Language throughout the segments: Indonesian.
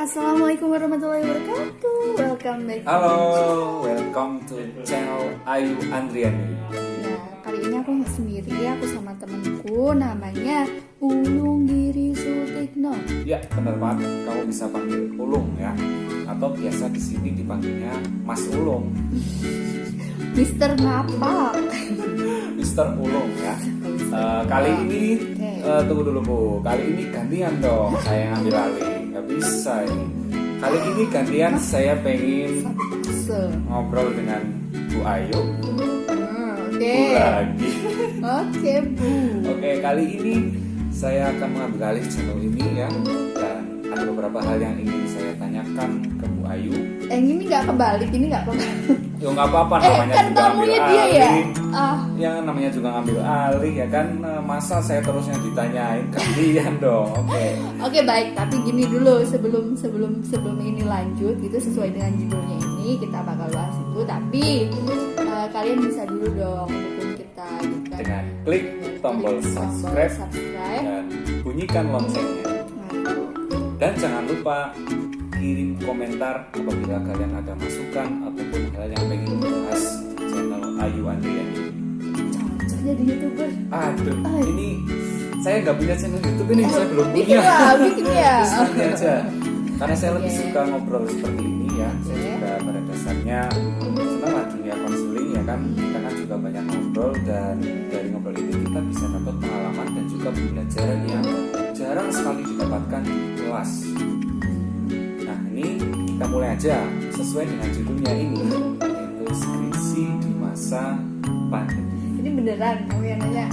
Assalamualaikum warahmatullahi wabarakatuh. Welcome back. Halo, welcome to channel Ayu Andriani. Nah, kali ini aku nggak sendiri, aku sama temenku namanya Ulung Giri Sutikno. Ya, benar banget. Kamu bisa panggil Ulung ya, atau biasa di sini dipanggilnya Mas Ulung, Mister Ngapak. Mister Ulung ya. Kali ini tunggu dulu Bu. Kali ini gantian dong, saya yang ambil alih. Nggak bisa ini. Kali ini gantian saya pengen ngobrol dengan Bu Ayu. Oke. Bu lagi. Oke, Bu. Oke, kali ini saya akan mengambil alih channel ini ya, dan ada beberapa hal yang ingin saya tanyakan ke Bu Ayu. Ini nggak kebalik, ini nggak kebalik. Ya nggak apa-apa, namanya kan juga tamunya ngambil dia ya. alih. Ya namanya juga ngambil alih ya kan, masa saya terus yang ditanyain, gantian dong. Oke, baik, tapi gini dulu sebelum ini lanjut gitu sesuai dengan judulnya ini kita bakal bahas itu, tapi kalian bisa dulu dong dukung kita gitu kan. Dengan klik tombol subscribe dan bunyikan loncengnya. Dan jangan lupa kirim komentar apabila kalian ada masukan ataupun hal yang pengen dibahas di channel Ayu Andriani. Cocok jadi YouTuber. Aduh, ini saya nggak punya channel YouTube ini, saya belum punya. Bikin ya. Terus nanti aja. Karena saya lebih suka ngobrol seperti ini ya. Saya juga pada dasarnya senang lah dunia konseling ya kan. Kita kan juga banyak ngobrol, dan dari ngobrol itu kita bisa dapat pengalaman dan juga pembelajaran yang jarang sekali didapatkan di kelas. Nah ini kita mulai aja sesuai dengan judulnya ini, yaitu skripsi di masa pandemi. Ini beneran kamu yang nanya?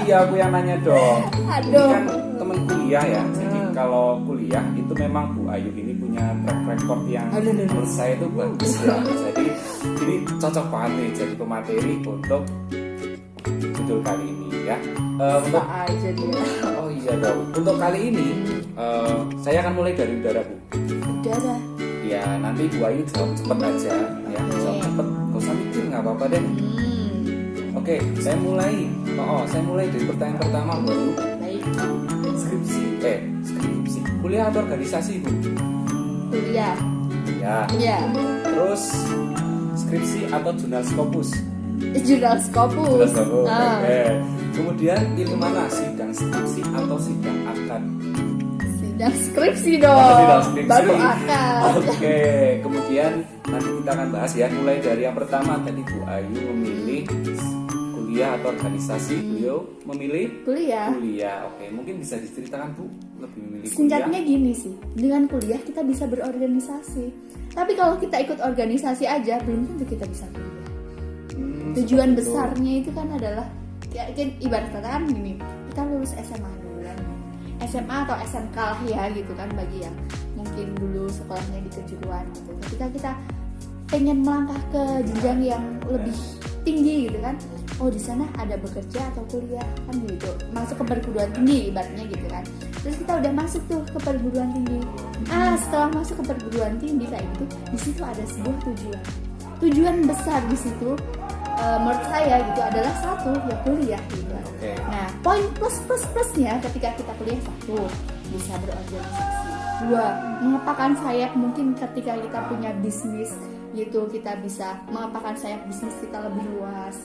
Iya, aku yang nanya dong. Aduh. Ini kan temen kuliah ya. Jadi kalau kuliah itu memang Bu Ayu ini punya track record yang menurut saya itu bagus ya. Jadi ini cocok banget nih jadi pemateri untuk judul kali ini ya. Untuk aja dia. Oh iya dong. Untuk kali ini saya akan mulai dari udara Bu. Udara. Ya nanti Bu Ayu jawab cepet aja ya. Jawab cepet. Gak usah mikir, nggak apa-apa deh. Oke, saya mulai. Saya mulai dari pertanyaan pertama Bu Ayu. Baik. Skripsi. Kuliah atau organisasi Bu? Kuliah. Ya. Iya. Terus skripsi atau jurnal Scopus? Jurnal Scopus. Oke. Kemudian pilih mana, sidang skripsi atau sidang akad? Sidang skripsi dong. Sidang skripsi. Baru akad. Oke. Kemudian nanti kita akan bahas ya. Mulai dari yang pertama tadi Bu Ayu memilih kuliah atau organisasi. Beliau memilih Kuliah. Oke. Mungkin bisa diceritakan Bu lebih memilih Singkatnya kuliah. gini sih, dengan kuliah kita bisa berorganisasi. Tapi kalau kita ikut organisasi aja, belum tentu kita bisa kuliah. Tujuan besarnya itu kan adalah, ya, ibarat kata kan gini, kita lulus SMA dulu kan, SMA atau SMK lah ya gitu kan, bagi yang mungkin dulu sekolahnya di kejuruan gitu. Ketika kita pengen melangkah ke jenjang yang lebih tinggi gitu kan, oh di sana ada bekerja atau kuliah kan gitu, masuk ke perguruan tinggi ibaratnya gitu kan. Terus kita udah masuk tuh ke perguruan tinggi. Setelah masuk ke perguruan tinggi kayak gitu, di situ ada sebuah tujuan besar di situ. Menurut saya gitu adalah satu, ya kuliah gitu. Nah, poin plusnya ketika kita kuliah, satu, bisa berorganisasi. Dua, mengepakkan sayap mungkin ketika kita punya bisnis gitu, kita bisa mengepakkan sayap bisnis kita lebih luas.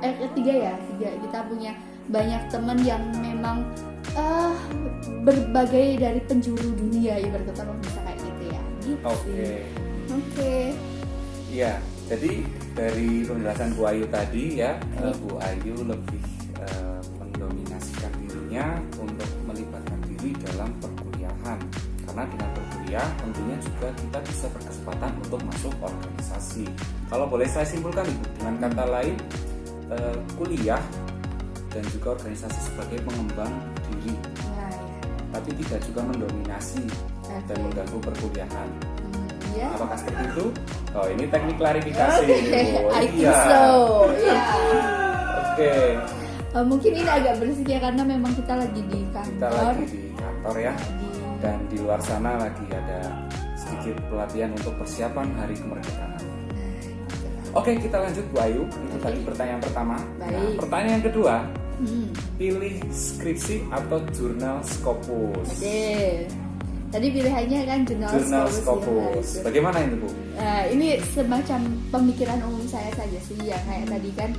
Ketiga, kita punya banyak teman yang memang berbagai dari penjuru dunia, ibarat kata bisa kayak gitu ya. Gitu. Oke. Iya, jadi dari penjelasan Bu Ayu tadi ya, Bu Ayu lebih mendominasikan dirinya untuk melibatkan diri dalam perkuliahan. Karena dengan berkuliah tentunya juga kita bisa berkesempatan untuk masuk organisasi. Kalau boleh saya simpulkan Ibu, dengan kata lain, kuliah dan juga organisasi sebagai pengembang diri, tapi tidak juga mendominasi dan mengganggu perkuliahan. Apakah seperti itu? Oh, ini teknik klarifikasi. Oke. Mungkin ini agak berisik ya, karena memang kita lagi di kantor. Kita lagi di kantor ya. Dan di luar sana lagi ada sedikit pelatihan untuk persiapan Hari Kemerdekaan. Oke, kita lanjut Bu Ayu. Itu tadi pertanyaan pertama. Nah, pertanyaan yang kedua, pilih skripsi atau jurnal Scopus. Tadi pilihannya kan jurnal Scopus. Ya, Bagaimana itu Bu? Nah, ini semacam pemikiran umum saya saja sih, ya kayak tadi kan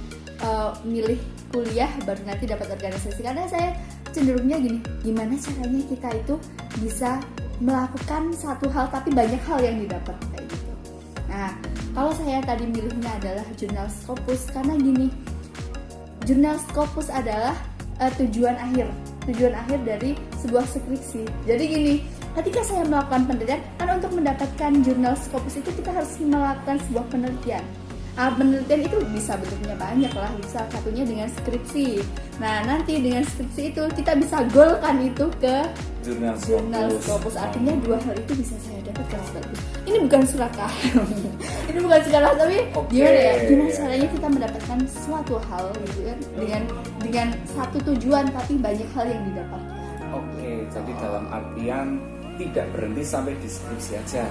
milih kuliah baru nanti dapat organisasi. Karena saya cenderungnya gini, gimana caranya kita itu bisa melakukan satu hal tapi banyak hal yang didapat kayak gitu. Nah, kalau saya tadi milihnya adalah jurnal Scopus karena gini, jurnal Scopus adalah tujuan akhir dari sebuah skripsi. Jadi gini, ketika saya melakukan penelitian, kan untuk mendapatkan jurnal Scopus itu kita harus melakukan sebuah penelitian. Penelitian itu bisa bentuknya banyak lah, salah satunya dengan skripsi. Nah, nanti dengan skripsi itu kita bisa goalkan itu ke jurnal Scopus. Artinya dua hal itu bisa saya dapatkan sekaligus. Ini bukan surat kabar. Ini bukan surat, tapi gimana ya? Gimana caranya kita mendapatkan suatu hal gitu kan dengan satu tujuan tapi banyak hal yang didapatkan. Oke, jadi dalam artian tidak berhenti sampai deskripsi aja,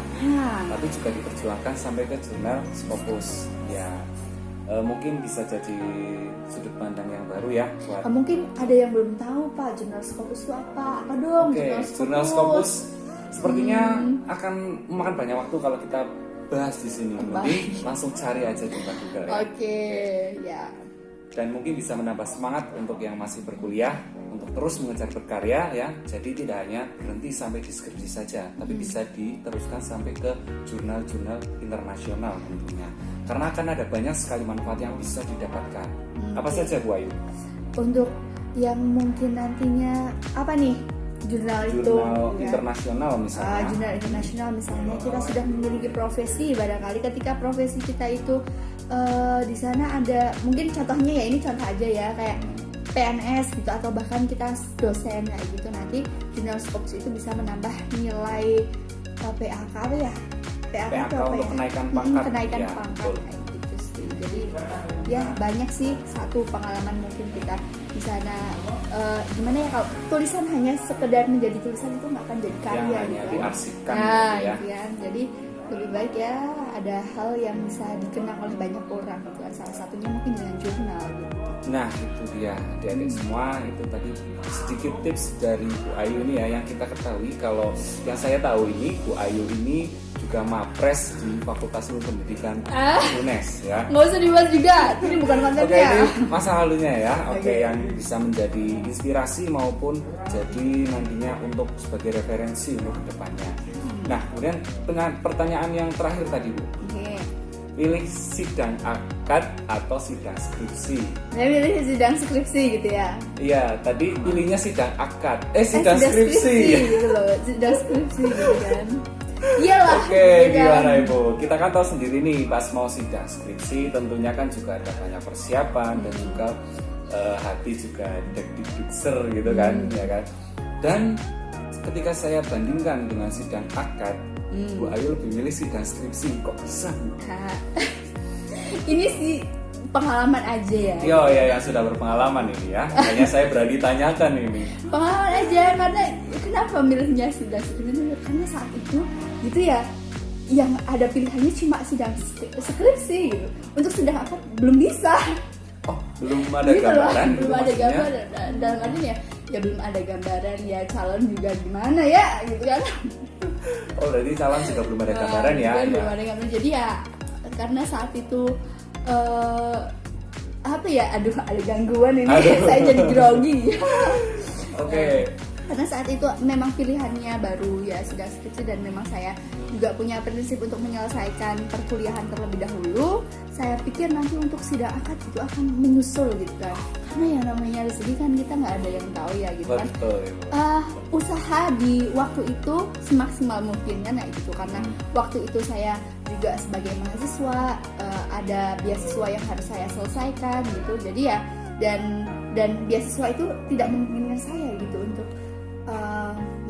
tapi juga diperjuangkan sampai ke jurnal Scopus. Ya, mungkin bisa jadi sudut pandang yang baru ya. Buat... Mungkin ada yang belum tahu Pak, jurnal Scopus itu apa? Apa dong jurnal Scopus? Sepertinya akan memakan banyak waktu kalau kita bahas di sini. Mending langsung cari aja di Google ya. Oke, ya. Dan mungkin bisa menambah semangat untuk yang masih berkuliah untuk terus mengejar berkarya ya. Jadi tidak hanya berhenti sampai deskripsi saja, tapi bisa diteruskan sampai ke jurnal-jurnal internasional tentunya. Karena akan ada banyak sekali manfaat yang bisa didapatkan. Apa saja Bu Ayu? Untuk yang mungkin nantinya apa nih? Jurnal internasional misalnya. Jurnal internasional misalnya kita sudah memiliki profesi, barangkali ketika profesi kita itu di sana ada mungkin contohnya ya, ini contoh aja ya, kayak PNS gitu atau bahkan kita dosen kayak gitu, nanti jurnal Scopus itu bisa menambah nilai PAK apa ya? PAK untuk kenaikan pangkat. Kenaikan pangkat kayak gitu sih. Jadi ya banyak sih, satu pengalaman mungkin kita di sana gimana ya, kalau tulisan hanya sekedar menjadi tulisan itu nggak akan jadi karya gitu kan. Diarsipkan Nah, gitu ya. gitu ya. Jadi lebih baik ya ada hal yang bisa dikenang oleh banyak orang gitu kan. Salah satunya mungkin dengan jurnal gitu. Nah itu dia adik-adik semua, itu tadi sedikit tips dari Bu Ayu ini ya, yang kita ketahui. Kalau yang saya tahu ini Bu Ayu ini juga mapres di Fakultas Ilmu Pendidikan UNES ya. Nggak usah dibahas juga, ini bukan kontennya. Oke, ini masa lalunya ya. Oke, yang bisa menjadi inspirasi maupun jadi nantinya untuk sebagai referensi untuk kedepannya. Nah, kemudian pertanyaan yang terakhir tadi Bu. Pilih sidang akad atau sidang skripsi? Saya pilih sidang skripsi gitu ya. Iya, tadi pilihnya sidang akad. Sidang skripsi gitu loh, sidang skripsi gitu kan. Iyalah. Oke, gimana Ibu? Kita kan tahu sendiri nih, pas mau sidang skripsi tentunya kan juga ada banyak persiapan dan juga hati juga deg-deg gitu kan, ya kan. Dan ketika saya bandingkan dengan sidang akad, Bu Ayu lebih milih sidang skripsi. Kok bisa? Ini sih pengalaman aja ya. Ya yang sudah berpengalaman ini ya. Makanya saya berani tanyakan ini. Pengalaman aja, karena kenapa milihnya sidang skripsi? Karena saat itu gitu ya, yang ada pilihannya cuma sidang skripsi gitu. Untuk sidang akad belum bisa. Oh, belum ada gitu gambaran. Belum ada gambaran. Dalam artinya ya belum ada gambaran ya, calon juga gimana ya gitu kan. Oh, berarti calon juga belum ada gambaran ya. Belum ada gambaran. Jadi ya karena saat itu apa ya, ada gangguan ini. Saya jadi grogi. Oke. Karena saat itu memang pilihannya baru ya, sidang skripsi, dan memang saya juga punya prinsip untuk menyelesaikan perkuliahan terlebih dahulu. Saya pikir nanti untuk sidang akad itu akan menyusul gitu kan, karena yang namanya rezeki kan kita nggak ada yang tahu ya gitu kan. Usaha di waktu itu semaksimal mungkin kan ya gitu, karena waktu itu saya juga sebagai mahasiswa ada beasiswa yang harus saya selesaikan gitu. Jadi ya dan beasiswa itu tidak memungkinkan saya gitu untuk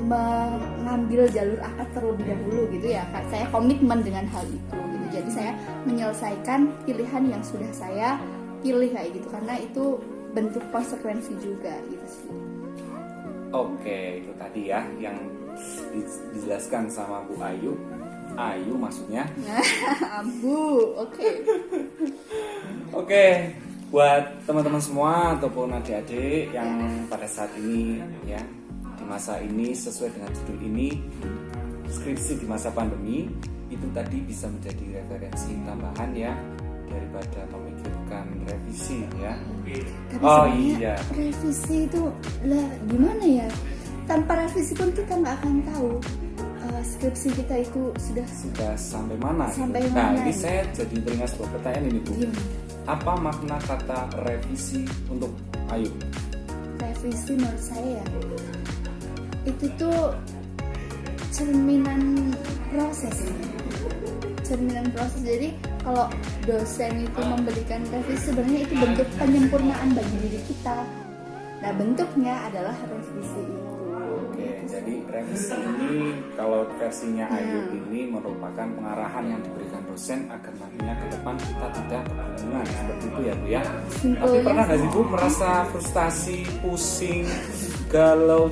mengambil jalur akad terlebih dahulu gitu ya. Saya komitmen dengan hal itu gitu. Jadi saya menyelesaikan pilihan yang sudah saya pilih kayak gitu, karena itu bentuk konsekuensi juga gitu sih. Oke, itu tadi ya yang dijelaskan sama Bu Ayu. Ayu maksudnya. Bu, oke. Oke, buat teman-teman semua ataupun adik-adik yang pada saat ini ya masa ini sesuai dengan judul ini, skripsi di masa pandemi, itu tadi bisa menjadi referensi tambahan ya daripada memikirkan revisi ya. Tapi revisi itu lah gimana ya? Tanpa revisi pun kita nggak akan tahu skripsi kita itu sudah sampai mana. Sampai nah mana, ini ya? saya jadi teringat sebuah pertanyaan ini Bu. Gimana? Apa makna kata revisi untuk Ayu? Revisi menurut saya itu tuh cerminan proses. Jadi kalau dosen itu memberikan revisi, sebenarnya itu bentuk penyempurnaan bagi diri kita. Nah, bentuknya adalah revisi itu. Oke, jadi revisi ini kalau versinya Ayu ini merupakan pengarahan yang diberikan dosen agar nantinya ke depan kita tidak kebingungan seperti itu ya Bu ya. Tapi pernah nggak sih Bu merasa frustasi, pusing, galau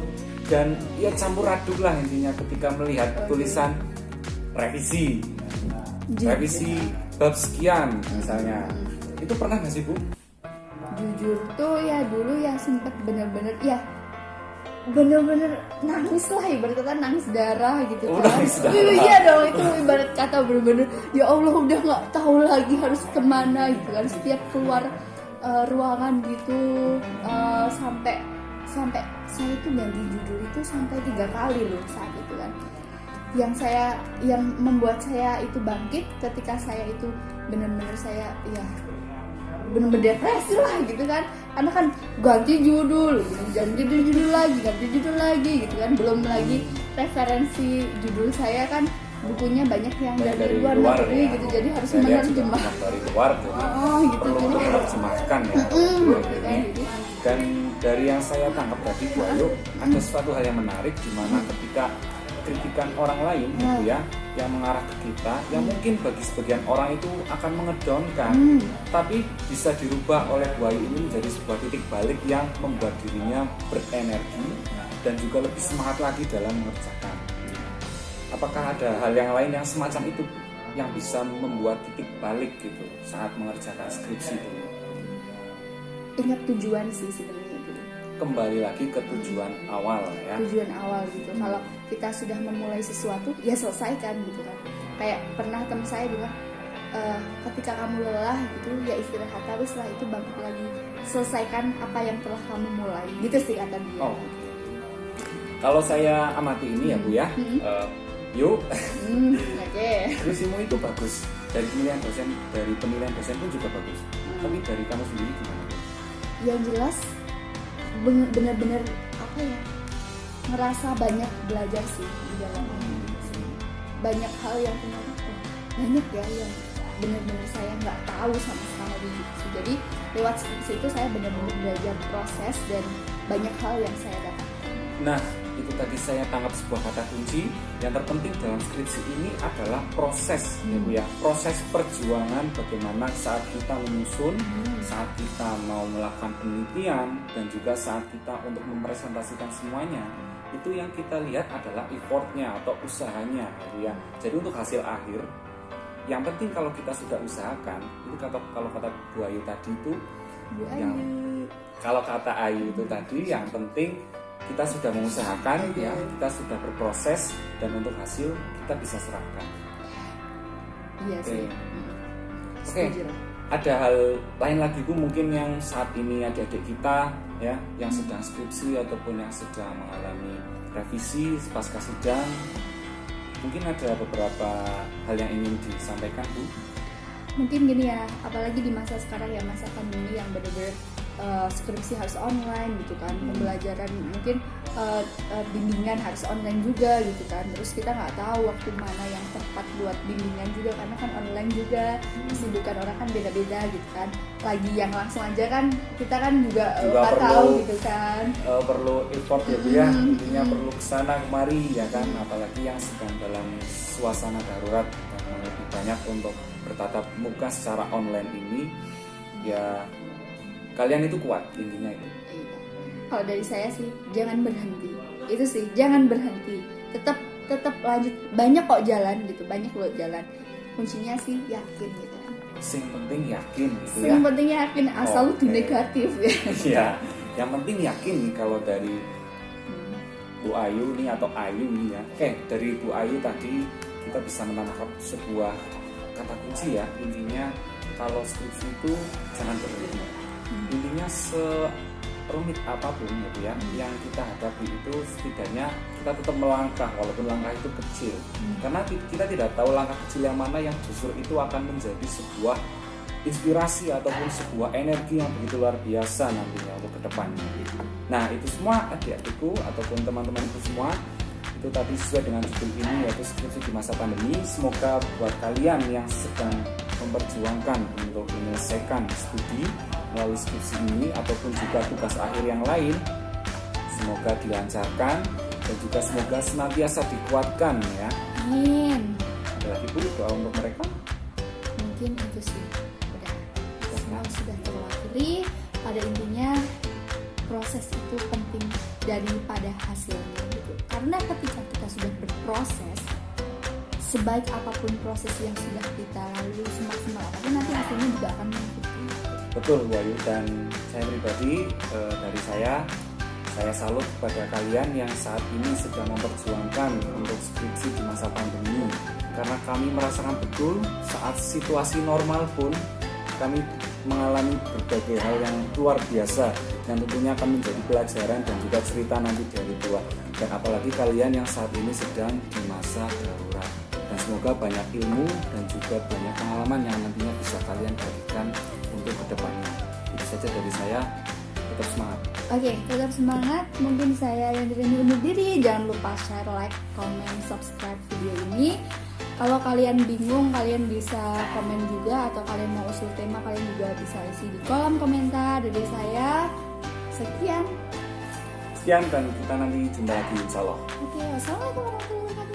dan ya campur aduk lah intinya ketika melihat tulisan revisi bab sekian misalnya, itu pernah nggak sih Bu? Jujur tuh ya dulu ya sempat bener-bener nangis lah, ibarat kata nangis darah gitu kan. Iya dong, itu ibarat kata bener-bener ya Allah udah nggak tahu lagi harus kemana gitu kan. Setiap keluar ruangan gitu sampai saya itu ganti judul itu sampai 3 kali loh saat itu kan. Yang membuat saya itu bangkit ketika saya itu benar-benar saya ya benar-benar depresi lah gitu kan, karena kan ganti judul lagi gitu kan, belum lagi referensi judul saya kan bukunya banyak yang dari luar negeri gitu, jadi harus menerjemah dari luar, jadi gitu, perlu menerjemahkan ya. Dan dari yang saya tangkap tadi Bu Ayu, ada suatu hal yang menarik di mana ketika kritikan orang lain gitu ya yang mengarah ke kita, yang mungkin bagi sebagian orang itu akan mengedownkan, tapi bisa dirubah oleh Bu Ayu ini menjadi sebuah titik balik yang membuat dirinya berenergi dan juga lebih semangat lagi dalam mengerjakan. Apakah ada hal yang lain yang semacam itu yang bisa membuat titik balik gitu saat mengerjakan skripsi itu? Ingat tujuan sih sebenarnya itu. Kembali lagi ke tujuan awal ya. Tujuan awal gitu. Kalau kita sudah memulai sesuatu, ya selesaikan gitu kan. Kayak pernah teman saya bilang, ketika kamu lelah gitu, ya istirahat, tapi setelah itu bangkit lagi, selesaikan apa yang telah kamu mulai. Gitu sih kata dia. Oh. Kalau saya amati ini ya Bu ya, yuk. Oke. Skripsimu itu bagus. Dari penilaian dosen pun juga bagus. Tapi dari kamu sendiri gimana? Yang jelas benar-benar apa ya, ngerasa banyak belajar sih di dalam banyak hal yang banyak ya yang benar-benar saya nggak tahu sama sekali. Jadi lewat skripsi itu saya benar-benar belajar proses dan banyak hal yang saya dapatkan. Nah, itu tadi saya tangkap sebuah kata kunci yang terpenting dalam skripsi ini adalah proses ya Bu ya. Proses perjuangan bagaimana saat kita menyusun, saat kita mau melakukan penelitian, dan juga saat kita untuk mempresentasikan semuanya. Itu yang kita lihat adalah effortnya atau usahanya ya Bu ya. Jadi untuk hasil akhir, yang penting kalau kita sudah usahakan, itu kalau kata Bu Ayu tadi itu kalau kata Ayu itu tadi yang penting kita sudah mengusahakan ya, kita sudah berproses, dan untuk hasil kita bisa serahkan. Iya sih. Oke. Ada hal lain lagi Bu mungkin yang saat ini adik-adik kita ya yang sedang skripsi ataupun yang sedang mengalami revisi pasca sidang, mungkin ada beberapa hal yang ingin disampaikan Bu? Mungkin gini ya, apalagi di masa sekarang ya, masa pandemi yang benar-benar skripsi harus online gitu kan, pembelajaran mungkin bimbingan harus online juga gitu kan. Terus kita nggak tahu waktu mana yang tepat buat bimbingan juga, karena kan online juga kesibukan orang kan beda-beda gitu kan. Lagi yang langsung aja kan kita kan juga nggak tahu gitu kan. Perlu effort ya Bu ya, intinya perlu kesana kemari ya kan, apalagi yang sedang dalam suasana darurat dan lebih banyak untuk bertatap muka secara online ini ya. Kalian itu kuat, intinya itu. Kalau dari saya sih jangan berhenti. Itu sih, jangan berhenti. Tetap lanjut. Banyak kok jalan gitu, banyak loh jalan. Kuncinya sih yakin gitu kan. Sing penting yakin gitu ya. Sing penting yakin, asal itu negatif ya. Iya, yang penting yakin kalau dari Bu Ayu ini atau Ayu ini ya. Dari Bu Ayu tadi kita bisa menangkap sebuah kata kunci ya. Intinya kalau skripsi itu jangan berhenti. Intinya serumit apapun gitu ya, yang kita hadapi itu setidaknya kita tetap melangkah walaupun langkah itu kecil. Karena kita tidak tahu langkah kecil yang mana yang justru itu akan menjadi sebuah inspirasi ataupun sebuah energi yang begitu luar biasa nantinya untuk kedepannya. Nah itu semua adik-adikku ataupun teman-temanku semua, itu tadi sesuai dengan judul ini yaitu skripsi di masa pandemi. Semoga buat kalian yang sedang memperjuangkan untuk menyelesaikan studi melalui skripsi ini ataupun juga tugas akhir yang lain, semoga dilancarkan dan juga semoga senantiasa dikuatkan ya. Amin. Ada lagi Bu doa untuk mereka? Mungkin itu sih semua sudah terwakili. Pada intinya proses itu penting daripada hasilnya gitu. Karena ketika kita sudah berproses, sebaik apapun proses yang sudah kita lalui, semaksimal apapun nanti hasilnya juga akan mengikuti. Betul Bu Ayu, dan saya pribadi dari saya salut kepada kalian yang saat ini sedang memperjuangkan untuk skripsi di masa pandemi. Karena kami merasakan betul saat situasi normal pun kami mengalami berbagai hal yang luar biasa yang tentunya akan menjadi pelajaran dan juga cerita nanti dari tua. Dan apalagi kalian yang saat ini sedang di masa darurat. Dan semoga banyak ilmu dan juga banyak pengalaman yang nantinya bisa kalian bagikan untuk kedepannya. Itu saja dari saya. Tetap semangat. Oke, tetap semangat. Mungkin saya yang undur diri. Jangan lupa share, like, comment, subscribe video ini. Kalau kalian bingung, kalian bisa komen juga, atau kalian mau usul tema, kalian juga bisa isi di kolom komentar. Dari saya, sekian. Sekian dan kita nanti jumpa lagi insya Allah. Oke, wassalamualaikum warahmatullahi wabarakatuh.